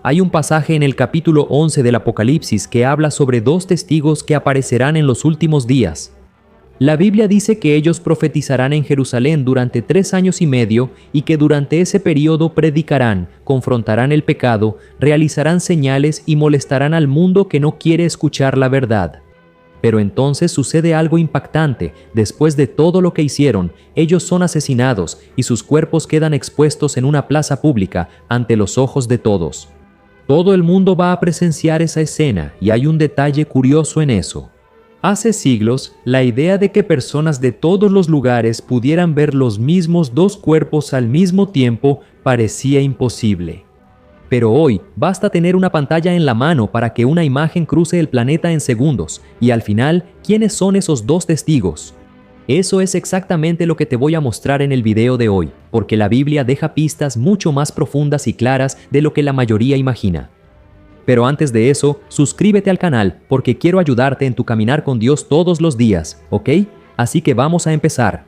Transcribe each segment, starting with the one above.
Hay un pasaje en el capítulo 11 del Apocalipsis que habla sobre dos testigos que aparecerán en los últimos días. La Biblia dice que ellos profetizarán en Jerusalén durante 3 años y medio y que durante ese periodo predicarán, confrontarán el pecado, realizarán señales y molestarán al mundo que no quiere escuchar la verdad. Pero entonces sucede algo impactante. Después de todo lo que hicieron, ellos son asesinados y sus cuerpos quedan expuestos en una plaza pública ante los ojos de todos. Todo el mundo va a presenciar esa escena y hay un detalle curioso en eso. Hace siglos, la idea de que personas de todos los lugares pudieran ver los mismos dos cuerpos al mismo tiempo parecía imposible. Pero hoy, basta tener una pantalla en la mano para que una imagen cruce el planeta en segundos, y al final, ¿quiénes son esos dos testigos? Eso es exactamente lo que te voy a mostrar en el video de hoy, porque la Biblia deja pistas mucho más profundas y claras de lo que la mayoría imagina. Pero antes de eso, suscríbete al canal porque quiero ayudarte en tu caminar con Dios todos los días, ¿ok? Así que vamos a empezar.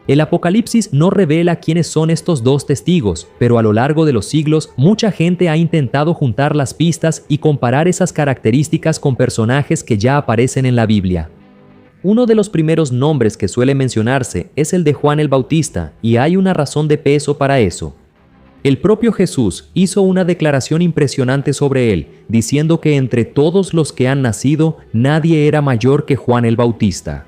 El Apocalipsis no revela quiénes son estos dos testigos, pero a lo largo de los siglos, mucha gente ha intentado juntar las pistas y comparar esas características con personajes que ya aparecen en la Biblia. Uno de los primeros nombres que suele mencionarse es el de Juan el Bautista, y hay una razón de peso para eso. El propio Jesús hizo una declaración impresionante sobre él, diciendo que entre todos los que han nacido, nadie era mayor que Juan el Bautista.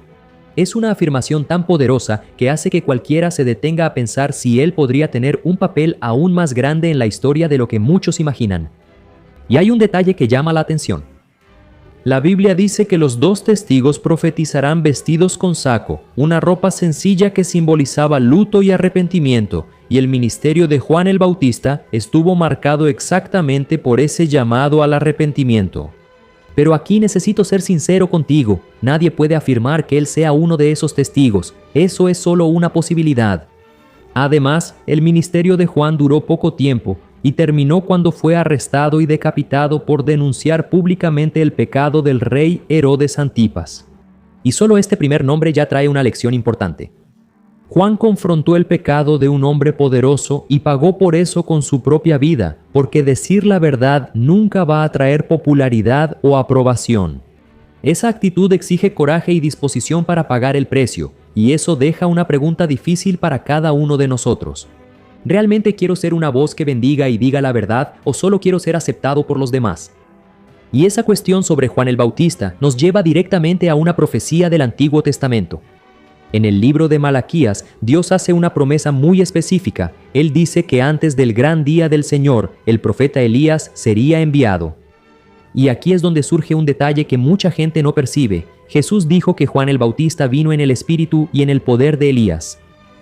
Es una afirmación tan poderosa que hace que cualquiera se detenga a pensar si él podría tener un papel aún más grande en la historia de lo que muchos imaginan. Y hay un detalle que llama la atención. La Biblia dice que los dos testigos profetizarán vestidos con saco, una ropa sencilla que simbolizaba luto y arrepentimiento, y el ministerio de Juan el Bautista estuvo marcado exactamente por ese llamado al arrepentimiento. Pero aquí necesito ser sincero contigo, nadie puede afirmar que él sea uno de esos testigos, eso es solo una posibilidad. Además, el ministerio de Juan duró poco tiempo, y terminó cuando fue arrestado y decapitado por denunciar públicamente el pecado del rey Herodes Antipas. Y solo este primer nombre ya trae una lección importante. Juan confrontó el pecado de un hombre poderoso y pagó por eso con su propia vida, porque decir la verdad nunca va a traer popularidad o aprobación. Esa actitud exige coraje y disposición para pagar el precio, y eso deja una pregunta difícil para cada uno de nosotros. ¿Realmente quiero ser una voz que bendiga y diga la verdad o solo quiero ser aceptado por los demás? Y esa cuestión sobre Juan el Bautista nos lleva directamente a una profecía del Antiguo Testamento. En el libro de Malaquías, Dios hace una promesa muy específica. Él dice que antes del gran día del Señor, el profeta Elías sería enviado. Y aquí es donde surge un detalle que mucha gente no percibe. Jesús dijo que Juan el Bautista vino en el espíritu y en el poder de Elías.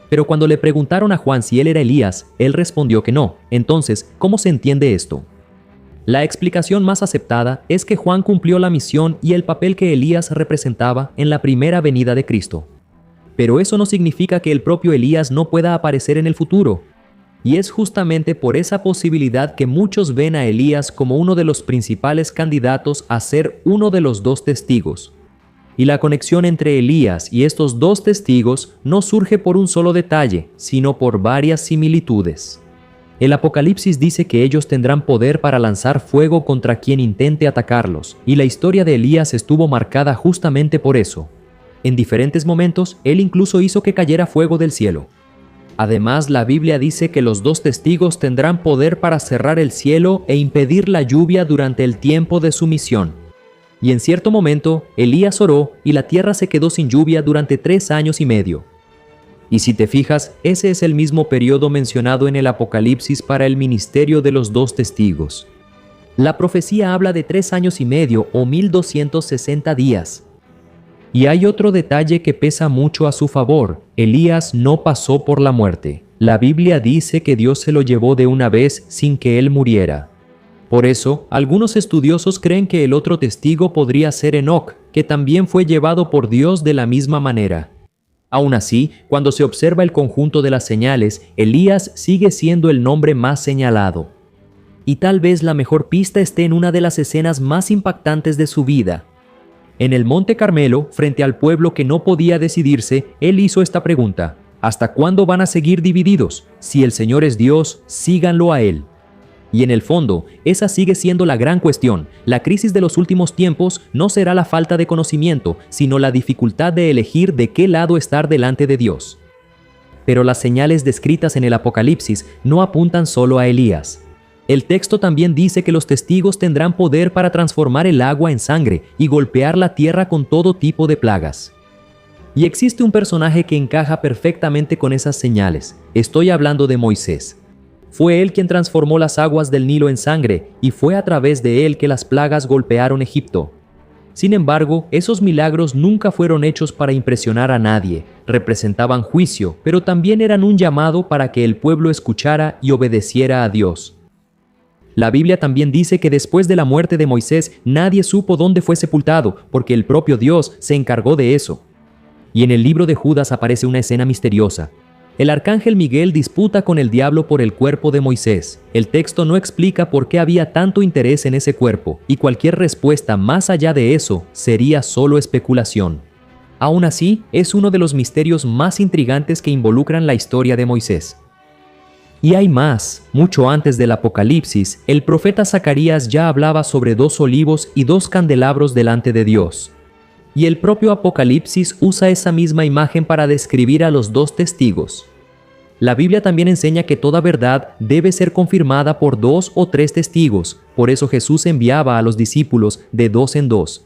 Pero cuando le preguntaron a Juan si él era Elías, él respondió que no. Entonces, ¿cómo se entiende esto? La explicación más aceptada es que Juan cumplió la misión y el papel que Elías representaba en la primera venida de Cristo. Pero eso no significa que el propio Elías no pueda aparecer en el futuro. Y es justamente por esa posibilidad que muchos ven a Elías como uno de los principales candidatos a ser uno de los dos testigos. Y la conexión entre Elías y estos dos testigos no surge por un solo detalle, sino por varias similitudes. El Apocalipsis dice que ellos tendrán poder para lanzar fuego contra quien intente atacarlos, y la historia de Elías estuvo marcada justamente por eso. En diferentes momentos, él incluso hizo que cayera fuego del cielo. Además, la Biblia dice que los dos testigos tendrán poder para cerrar el cielo e impedir la lluvia durante el tiempo de su misión. Y en cierto momento, Elías oró y la tierra se quedó sin lluvia durante 3 años y medio. Y si te fijas, ese es el mismo periodo mencionado en el Apocalipsis para el ministerio de los dos testigos. La profecía habla de 3 años y medio o 1260 días. Y hay otro detalle que pesa mucho a su favor. Elías no pasó por la muerte. La Biblia dice que Dios se lo llevó de una vez sin que él muriera. Por eso, algunos estudiosos creen que el otro testigo podría ser Enoc, que también fue llevado por Dios de la misma manera. Aún así, cuando se observa el conjunto de las señales, Elías sigue siendo el nombre más señalado. Y tal vez la mejor pista esté en una de las escenas más impactantes de su vida. En el Monte Carmelo, frente al pueblo que no podía decidirse, él hizo esta pregunta: ¿hasta cuándo van a seguir divididos? Si el Señor es Dios, síganlo a Él. Y en el fondo, esa sigue siendo la gran cuestión. La crisis de los últimos tiempos no será la falta de conocimiento, sino la dificultad de elegir de qué lado estar delante de Dios. Pero las señales descritas en el Apocalipsis no apuntan solo a Elías. El texto también dice que los testigos tendrán poder para transformar el agua en sangre y golpear la tierra con todo tipo de plagas. Y existe un personaje que encaja perfectamente con esas señales. Estoy hablando de Moisés. Fue él quien transformó las aguas del Nilo en sangre, y fue a través de él que las plagas golpearon Egipto. Sin embargo, esos milagros nunca fueron hechos para impresionar a nadie. Representaban juicio, pero también eran un llamado para que el pueblo escuchara y obedeciera a Dios. La Biblia también dice que después de la muerte de Moisés, nadie supo dónde fue sepultado, porque el propio Dios se encargó de eso. Y en el libro de Judas aparece una escena misteriosa. El arcángel Miguel disputa con el diablo por el cuerpo de Moisés. El texto no explica por qué había tanto interés en ese cuerpo, y cualquier respuesta más allá de eso sería solo especulación. Aún así, es uno de los misterios más intrigantes que involucran la historia de Moisés. Y hay más. Mucho antes del Apocalipsis, el profeta Zacarías ya hablaba sobre 2 olivos y 2 candelabros delante de Dios. Y el propio Apocalipsis usa esa misma imagen para describir a los 2 testigos. La Biblia también enseña que toda verdad debe ser confirmada por 2 o 3 testigos, por eso Jesús enviaba a los discípulos de 2 en 2.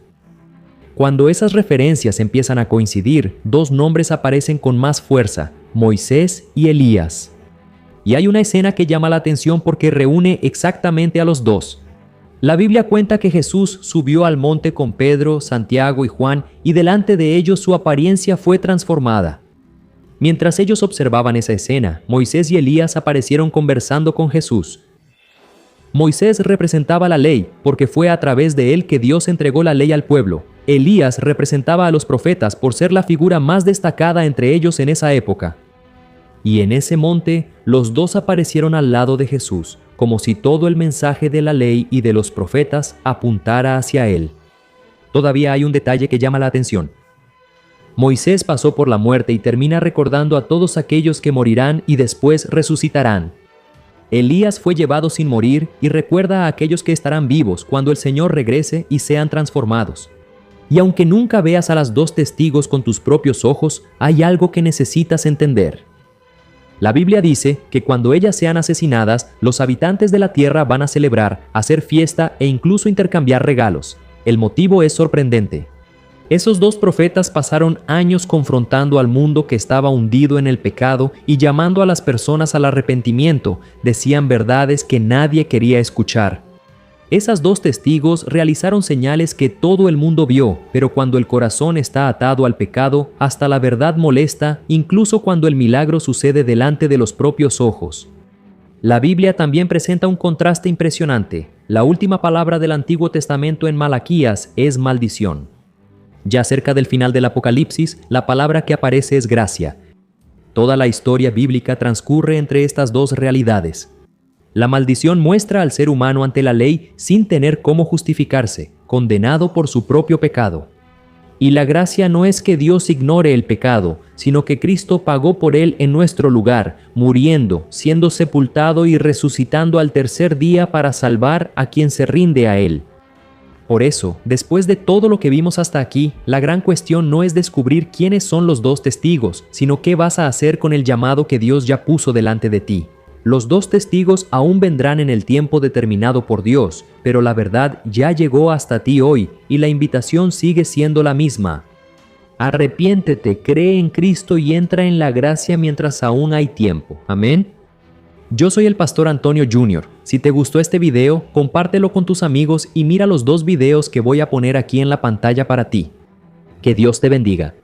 Cuando esas referencias empiezan a coincidir, 2 nombres aparecen con más fuerza, Moisés y Elías. Y hay una escena que llama la atención porque reúne exactamente a los 2. La Biblia cuenta que Jesús subió al monte con Pedro, Santiago y Juan, y delante de ellos su apariencia fue transformada. Mientras ellos observaban esa escena, Moisés y Elías aparecieron conversando con Jesús. Moisés representaba la ley, porque fue a través de él que Dios entregó la ley al pueblo. Elías representaba a los profetas por ser la figura más destacada entre ellos en esa época. Y en ese monte, los 2 aparecieron al lado de Jesús, como si todo el mensaje de la ley y de los profetas apuntara hacia él. Todavía hay un detalle que llama la atención. Moisés pasó por la muerte y termina recordando a todos aquellos que morirán y después resucitarán. Elías fue llevado sin morir y recuerda a aquellos que estarán vivos cuando el Señor regrese y sean transformados. Y aunque nunca veas a las 2 testigos con tus propios ojos, hay algo que necesitas entender. La Biblia dice que cuando ellas sean asesinadas, los habitantes de la tierra van a celebrar, hacer fiesta e incluso intercambiar regalos. El motivo es sorprendente. Esos 2 profetas pasaron años confrontando al mundo que estaba hundido en el pecado y llamando a las personas al arrepentimiento. Decían verdades que nadie quería escuchar. Esas 2 testigos realizaron señales que todo el mundo vio, pero cuando el corazón está atado al pecado, hasta la verdad molesta, incluso cuando el milagro sucede delante de los propios ojos. La Biblia también presenta un contraste impresionante. La última palabra del Antiguo Testamento en Malaquías es maldición. Ya cerca del final del Apocalipsis, la palabra que aparece es gracia. Toda la historia bíblica transcurre entre estas 2 realidades. La maldición muestra al ser humano ante la ley sin tener cómo justificarse, condenado por su propio pecado. Y la gracia no es que Dios ignore el pecado, sino que Cristo pagó por él en nuestro lugar, muriendo, siendo sepultado y resucitando al tercer día para salvar a quien se rinde a él. Por eso, después de todo lo que vimos hasta aquí, la gran cuestión no es descubrir quiénes son los 2 testigos, sino qué vas a hacer con el llamado que Dios ya puso delante de ti. Los 2 testigos aún vendrán en el tiempo determinado por Dios, pero la verdad ya llegó hasta ti hoy y la invitación sigue siendo la misma. Arrepiéntete, cree en Cristo y entra en la gracia mientras aún hay tiempo. Amén. Yo soy el pastor Antonio Jr. Si te gustó este video, compártelo con tus amigos y mira los 2 videos que voy a poner aquí en la pantalla para ti. Que Dios te bendiga.